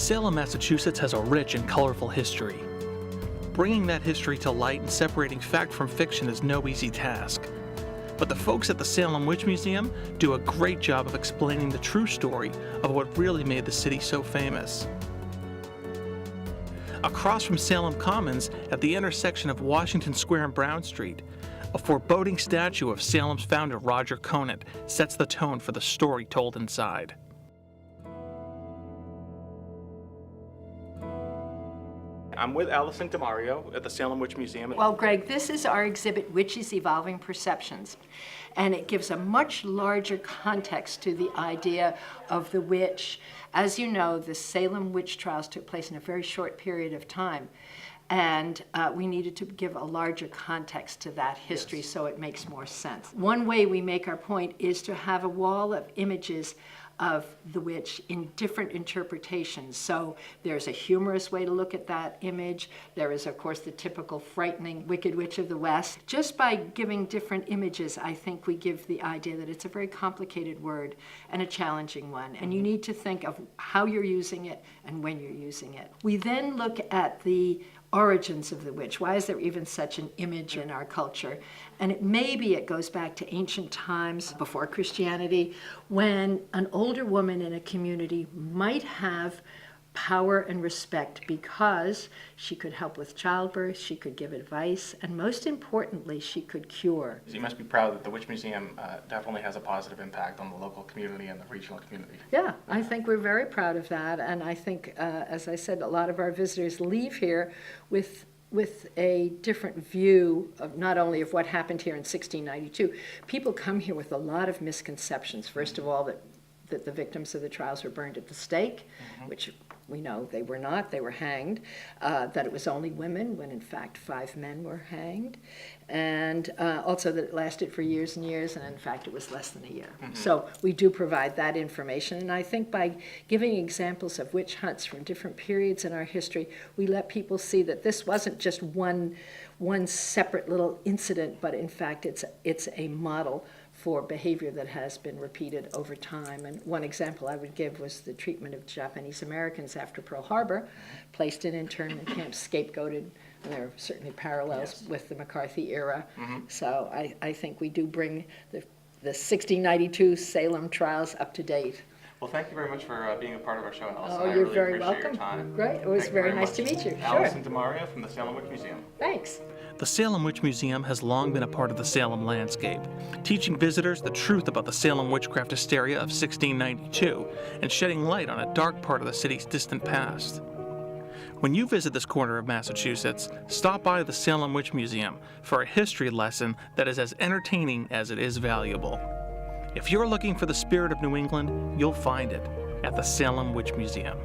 Salem, Massachusetts has a rich and colorful history. Bringing that history to light and separating fact from fiction is no easy task. But the folks at the Salem Witch Museum do a great job of explaining the true story of what really made the city so famous. Across from Salem Commons, at the intersection of Washington Square and Brown Street, a foreboding statue of Salem's founder Roger Conant sets the tone for the story told inside. I'm with Allison DeMario at the Salem Witch Museum. Well, Greg, this is our exhibit, Witches Evolving Perceptions, and it gives a much larger context to the idea of the witch. As you know, the Salem witch trials took place in a very short period of time, and we needed to give a larger context to that history. Yes. So it makes more sense. One way we make our point is to have a wall of images of the witch in different interpretations. So there's a humorous way to look at that image. There is, of course, the typical frightening Wicked Witch of the West. Just by giving different images, I think we give the idea that it's a very complicated word and a challenging one. And you need to think of how you're using it and when you're using it. We then look at the origins of the witch. Why is there even such an image in our culture? And maybe it goes back to ancient times before Christianity, when an older woman in a community might have power and respect because she could help with childbirth, she could give advice, and most importantly, she could cure. You must be proud that the Witch Museum definitely has a positive impact on the local community and the regional community. Yeah, I think we're very proud of that, and I think, as I said, a lot of our visitors leave here with a different view of not only of what happened here in 1692. People come here with a lot of misconceptions. First of all, that the victims of the trials were burned at the stake, which we know they were not, they were hanged, that it was only women when in fact 5 men were hanged, and also that it lasted for years and years, and in fact it was less than a year. So we do provide that information, and I think by giving examples of witch hunts from different periods in our history, we let people see that this wasn't just one separate little incident, but in fact it's a model for behavior that has been repeated over time. And one example I would give was the treatment of Japanese Americans after Pearl Harbor, placed in internment camps, scapegoated, and there are certainly parallels with the McCarthy era. So I think we do bring the 1692 Salem trials up to date. Well, thank you very much for being a part of our show, Allison. Oh, you're really very appreciate welcome. Your time. Great. It was very nice to meet you. Allison DeMario from the Salem Witch Museum. Thanks. The Salem Witch Museum has long been a part of the Salem landscape, teaching visitors the truth about the Salem witchcraft hysteria of 1692 and shedding light on a dark part of the city's distant past. When you visit this corner of Massachusetts, stop by the Salem Witch Museum for a history lesson that is as entertaining as it is valuable. If you're looking for the spirit of New England, you'll find it at the Salem Witch Museum.